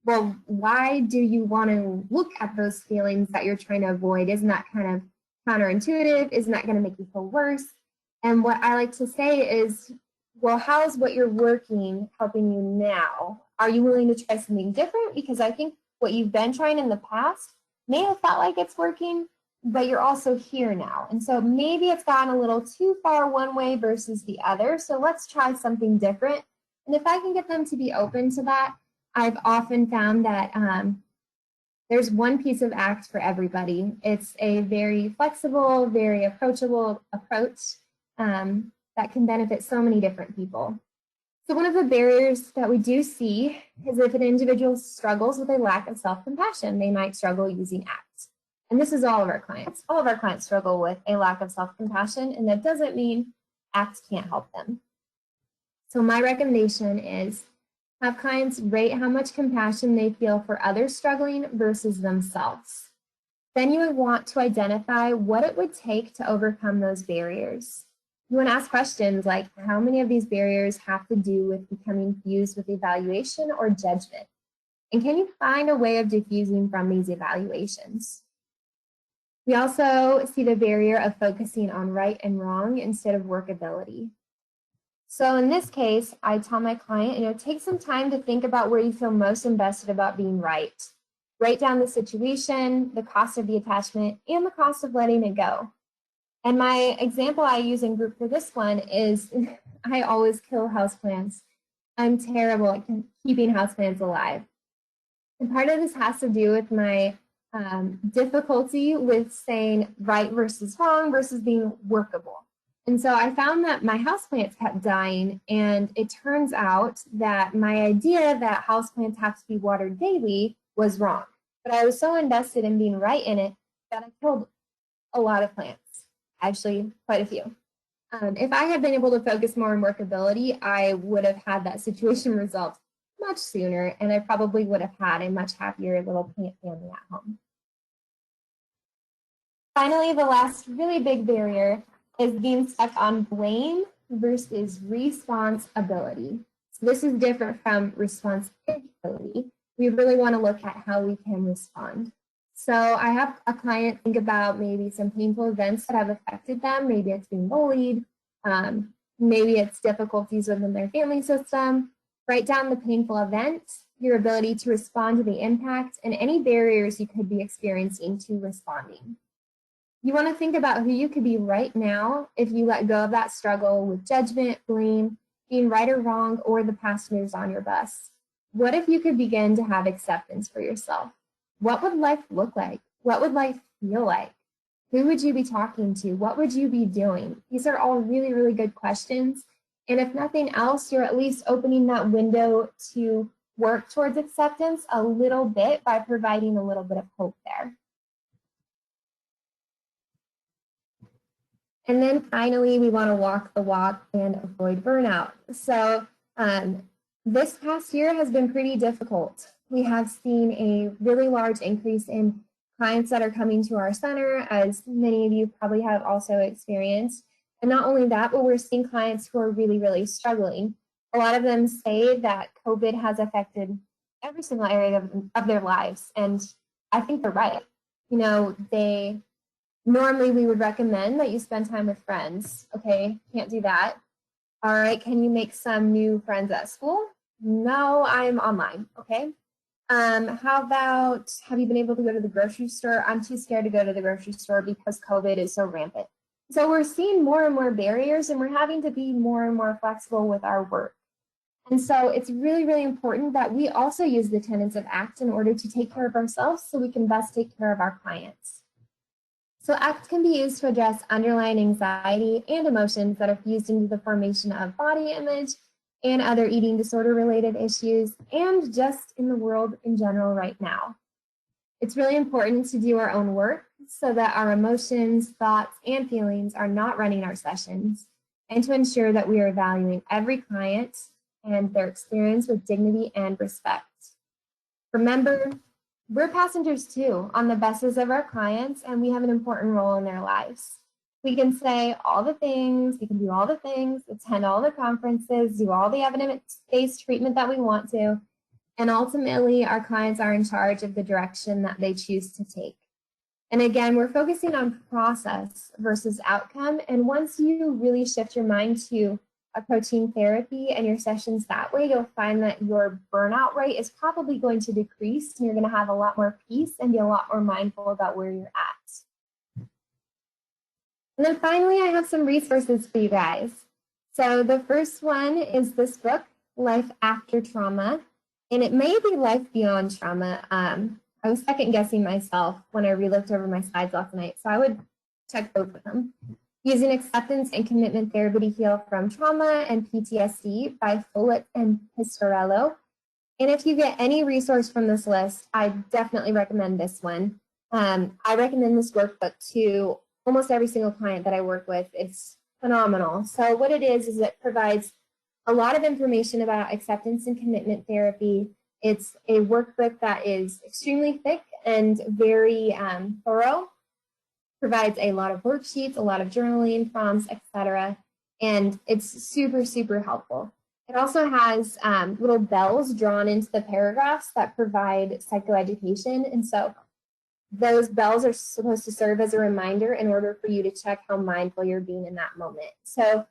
well, why do you want to look at those feelings that you're trying to avoid? Isn't that kind of counterintuitive? Isn't that going to make you feel worse? And what I like to say is, well, how's what you're working helping you now? Are you willing to try something different? Because I think what you've been trying in the past may have felt like it's working, but you're also here now. And so maybe it's gotten a little too far one way versus the other. So let's try something different. And if I can get them to be open to that, I've often found that there's one piece of ACT for everybody. It's a very flexible, very approachable approach that can benefit so many different people. So one of the barriers that we do see is if an individual struggles with a lack of self-compassion, they might struggle using ACT. And this is all of our clients. All of our clients struggle with a lack of self-compassion, and that doesn't mean ACT can't help them. So my recommendation is have clients rate how much compassion they feel for others struggling versus themselves. Then you would want to identify what it would take to overcome those barriers. You want to ask questions like, how many of these barriers have to do with becoming fused with evaluation or judgment? And can you find a way of diffusing from these evaluations? We also see the barrier of focusing on right and wrong instead of workability. So in this case, I tell my client, take some time to think about where you feel most invested about being right. Write down the situation, the cost of the attachment, and the cost of letting it go. And my example I use in group for this one is I always kill houseplants. I'm terrible at keeping houseplants alive. And part of this has to do with my difficulty with saying right versus wrong versus being workable. And so I found that my houseplants kept dying, and it turns out that my idea that houseplants have to be watered daily was wrong. But I was so invested in being right in it that I killed a lot of plants, actually quite a few. If I had been able to focus more on workability, I would have had that situation resolved much sooner, and I probably would have had a much happier little plant family at home. Finally, the last really big barrier is being stuck on blame versus responsibility. So this is different from responsibility. We really want to look at how we can respond. So I have a client think about maybe some painful events that have affected them. Maybe it's being bullied. Maybe it's difficulties within their family system. Write down the painful event, your ability to respond to the impact, and any barriers you could be experiencing to responding. You want to think about who you could be right now if you let go of that struggle with judgment, blame, being right or wrong, or the passengers on your bus. What if you could begin to have acceptance for yourself? What would life look like? What would life feel like? Who would you be talking to? What would you be doing? These are all really, really good questions. And if nothing else, you're at least opening that window to work towards acceptance a little bit by providing a little bit of hope there. And then finally, we want to walk the walk and avoid burnout. So this past year has been pretty difficult. We have seen a really large increase in clients that are coming to our center, as many of you probably have also experienced. And not only that, but we're seeing clients who are really, really struggling. A lot of them say that COVID has affected every single area of their lives. And I think they're right. You know, normally we would recommend that you spend time with friends. Okay, can't do that. All right, can you make some new friends at school? No, I'm online, okay? How about, have you been able to go to the grocery store? I'm too scared to go to the grocery store because COVID is so rampant. So we're seeing more and more barriers, and we're having to be more and more flexible with our work. And so it's really, really important that we also use the tenets of ACT in order to take care of ourselves so we can best take care of our clients. So ACT can be used to address underlying anxiety and emotions that are fused into the formation of body image and other eating disorder related issues, and just in the world in general right now. It's really important to do our own work so that our emotions, thoughts, and feelings are not running our sessions, and to ensure that we are valuing every client and their experience with dignity and respect. Remember, we're passengers too on the buses of our clients, and we have an important role in their lives. We can say all the things, we can do all the things, attend all the conferences, do all the evidence-based treatment that we want to, and ultimately our clients are in charge of the direction that they choose to take. And again, we're focusing on process versus outcome, and once you really shift your mind to approaching therapy and your sessions that way, you'll find that your burnout rate is probably going to decrease, and you're going to have a lot more peace and be a lot more mindful about where you're at. And then finally, I have some resources for you guys. So the first one is this book, Life After Trauma, and it may be Life Beyond Trauma. I was second guessing myself when I re-looked over my slides last night, so I would check both of them. Using Acceptance and Commitment Therapy to Heal from Trauma and PTSD by Willets and Pistorello. And if you get any resource from this list, I definitely recommend this one. I recommend this workbook to almost every single client that I work with. It's phenomenal. So what it is it provides a lot of information about acceptance and commitment therapy. It's a workbook that is extremely thick and very thorough. Provides a lot of worksheets, a lot of journaling prompts, etc. And it's super, super helpful. It also has little bells drawn into the paragraphs that provide psychoeducation. And so those bells are supposed to serve as a reminder in order for you to check how mindful you're being in that moment. So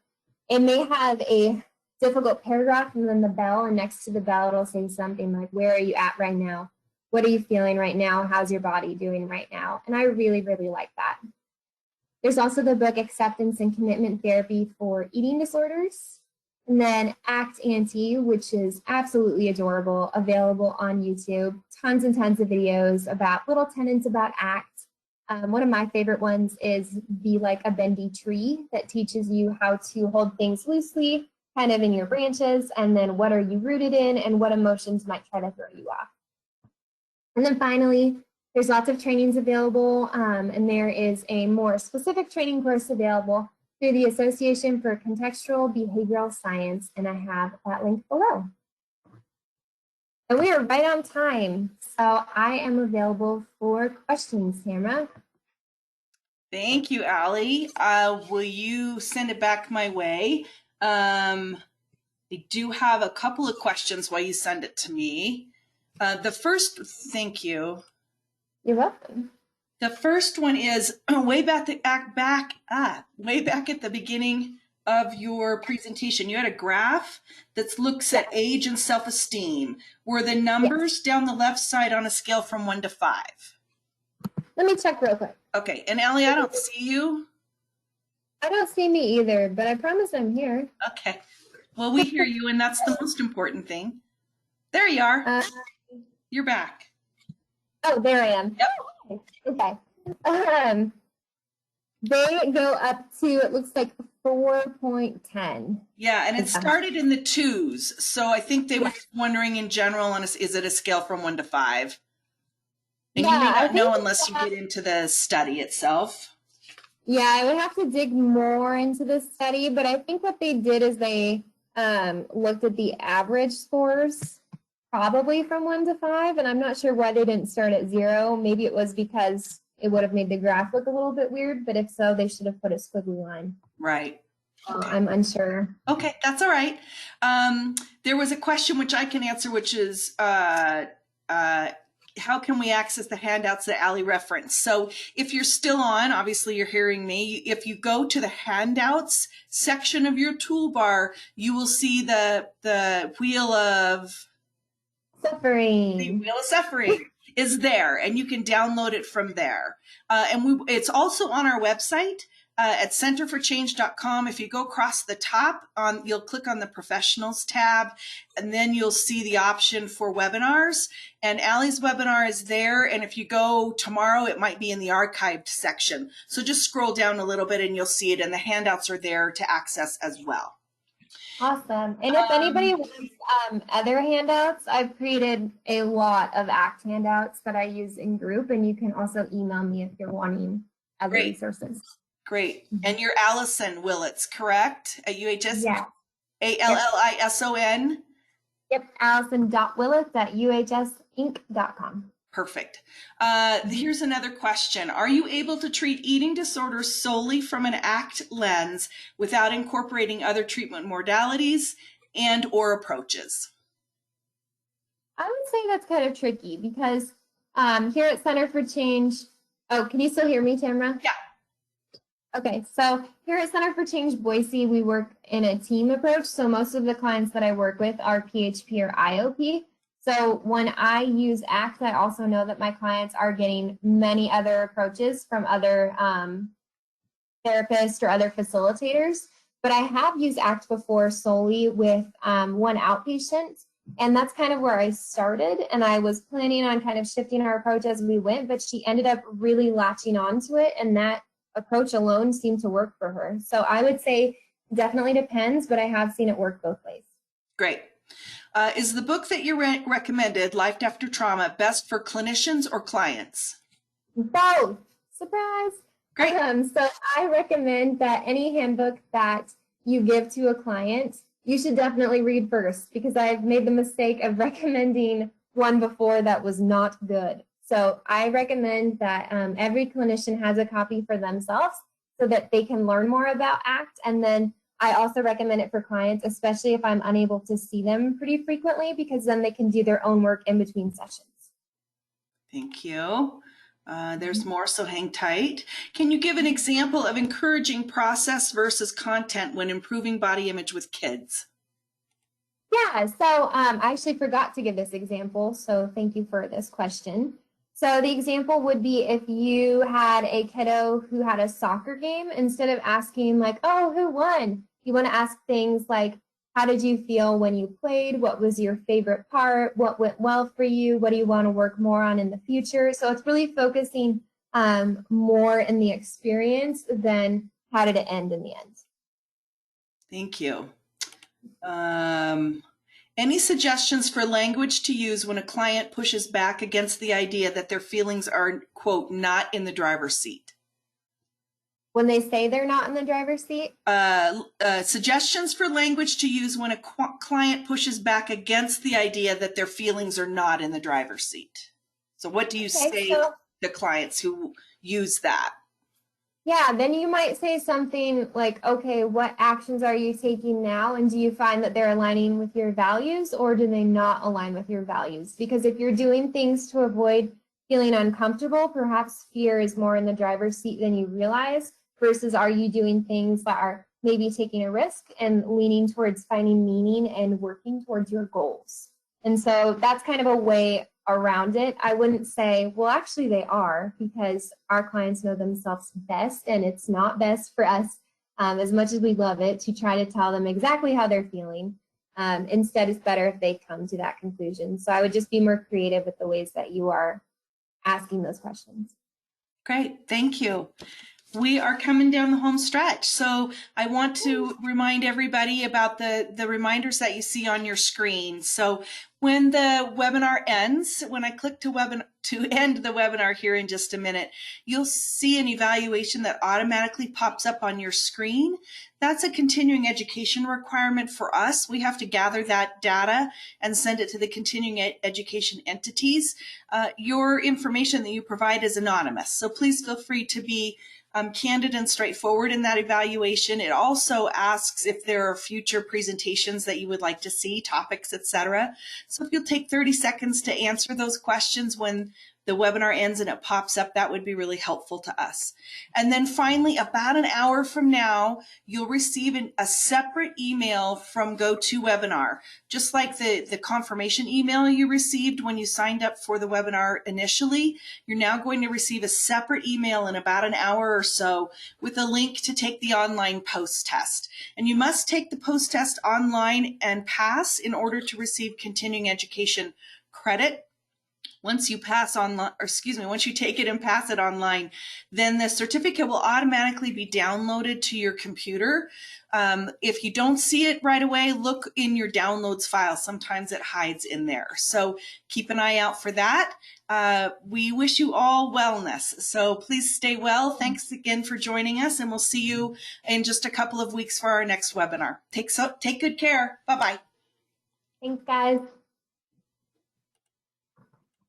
it may have a difficult paragraph and then the bell, and next to the bell it'll say something like, where are you at right now? What are you feeling right now? How's your body doing right now? And I really, really like that. There's also the book Acceptance and Commitment Therapy for Eating Disorders. And then ACT Auntie, which is absolutely adorable, available on YouTube. Tons and tons of videos about little tenets about ACT. One of my favorite ones is Be Like a Bendy Tree, that teaches you how to hold things loosely, kind of in your branches, and then what are you rooted in and what emotions might try to throw you off. And then finally, there's lots of trainings available, and there is a more specific training course available through the Association for Contextual Behavioral Science, and I have that link below. And we are right on time, so I am available for questions, Tamara. Thank you, Alyee. Will you send it back my way? I do have a couple of questions while you send it to me. The first, thank you. You're welcome. The first one is way back at the beginning of your presentation. You had a graph that looks at age and self-esteem. Were the numbers down the left side on a scale from 1 to 5? Let me check real quick. Okay, and Alyee, I don't see you. I don't see me either, but I promise I'm here. Okay. Well, we hear you, and that's the most important thing. There you are. You're back. Oh, there I am. Yep. Okay. They go up to, it looks like 4.10. Yeah, and it started in the 2s. So I think they were just wondering in general, is it a scale from 1 to 5? And you may not know unless you get into the study itself. Yeah, I would have to dig more into this study, but I think what they did is they looked at the average scores, probably from 1 to 5, and I'm not sure why they didn't start at 0. Maybe it was because it would have made the graph look a little bit weird, but if so, they should have put a squiggly line. Right. Okay. I'm unsure. Okay, that's all right. There was a question which I can answer, which is how can we access the handouts that Alyee referenced? So if you're still on, obviously you're hearing me. If you go to the handouts section of your toolbar, you will see the wheel of suffering. The wheel of suffering is there, and you can download it from there. It's also on our website at centerforchange.com. If you go across the top, you'll click on the professionals tab, and then you'll see the option for webinars. And Ally's webinar is there. And if you go tomorrow, it might be in the archived section. So just scroll down a little bit and you'll see it. And the handouts are there to access as well. Awesome. And if anybody wants other handouts, I've created a lot of ACT handouts that I use in group. And you can also email me if you're wanting other resources. Great. And you're Alyee Willets, correct? At UHS? Yeah. ALLISON? Yep. Allison.willets at uhsinc.com. Perfect. Here's another question. Are you able to treat eating disorders solely from an ACT lens without incorporating other treatment modalities and or approaches? I would say that's kind of tricky because here at Center for Change, oh, can you still hear me, Tamara? Yeah. Okay, so here at Center for Change Boise, we work in a team approach. So most of the clients that I work with are PHP or IOP. So when I use ACT, I also know that my clients are getting many other approaches from other therapists or other facilitators. But I have used ACT before solely with one outpatient. And that's kind of where I started. And I was planning on kind of shifting our approach as we went, but she ended up really latching onto it. And that approach alone seemed to work for her. So I would say definitely depends, but I have seen it work both ways. Great. Is the book that you recommended, Life After Trauma, best for clinicians or clients? Both. Surprise. Great. So I recommend that any handbook that you give to a client, you should definitely read first, because I've made the mistake of recommending one before that was not good. So I recommend that every clinician has a copy for themselves so that they can learn more about ACT. And then I also recommend it for clients, especially if I'm unable to see them pretty frequently, because then they can do their own work in between sessions. Thank you. There's more, so hang tight. Can you give an example of encouraging process versus content when improving body image with kids? Yeah, so I actually forgot to give this example, so thank you for this question. So the example would be if you had a kiddo who had a soccer game, instead of asking like, oh, who won? You want to ask things like, how did you feel when you played? What was your favorite part? What went well for you? What do you want to work more on in the future? So it's really focusing more in the experience than how did it end in the end. Thank you. Any suggestions for language to use when a client pushes back against the idea that their feelings are, quote, not in the driver's seat? When they say they're not in the driver's seat? Suggestions for language to use when a client pushes back against the idea that their feelings are not in the driver's seat. So what do you say to clients who use that? Yeah, then you might say something like, okay, what actions are you taking now? And do you find that they're aligning with your values, or do they not align with your values? Because if you're doing things to avoid feeling uncomfortable, perhaps fear is more in the driver's seat than you realize, versus are you doing things that are maybe taking a risk and leaning towards finding meaning and working towards your goals. And so that's kind of a way around it. I wouldn't say, well, actually they are, because our clients know themselves best, and it's not best for us, as much as we love it, to try to tell them exactly how they're feeling. Instead, it's better if they come to that conclusion. So I would just be more creative with the ways that you are asking those questions. Great, thank you. We are coming down the home stretch. So I want to remind everybody about the reminders that you see on your screen. So when the webinar ends, when I click to end the webinar here in just a minute, you'll see an evaluation that automatically pops up on your screen. That's a continuing education requirement for us. We have to gather that data and send it to the continuing education entities. Your information that you provide is anonymous, so please feel free to be candid and straightforward in that evaluation. It also asks if there are future presentations that you would like to see, topics, etc. So if you'll take 30 seconds to answer those questions when the webinar ends and it pops up, that would be really helpful to us. And then finally, about an hour from now, you'll receive a separate email from GoToWebinar. Just like the confirmation email you received when you signed up for the webinar initially, you're now going to receive a separate email in about an hour or so with a link to take the online post test. And you must take the post test online and pass in order to receive continuing education credit. Once you pass online, or excuse me, once you take it and pass it online, then the certificate will automatically be downloaded to your computer. If you don't see it right away, look in your downloads file. Sometimes it hides in there. So keep an eye out for that. We wish you all wellness. So please stay well. Thanks again for joining us, and we'll see you in just a couple of weeks for our next webinar. Take good care. Bye-bye. Thanks, guys.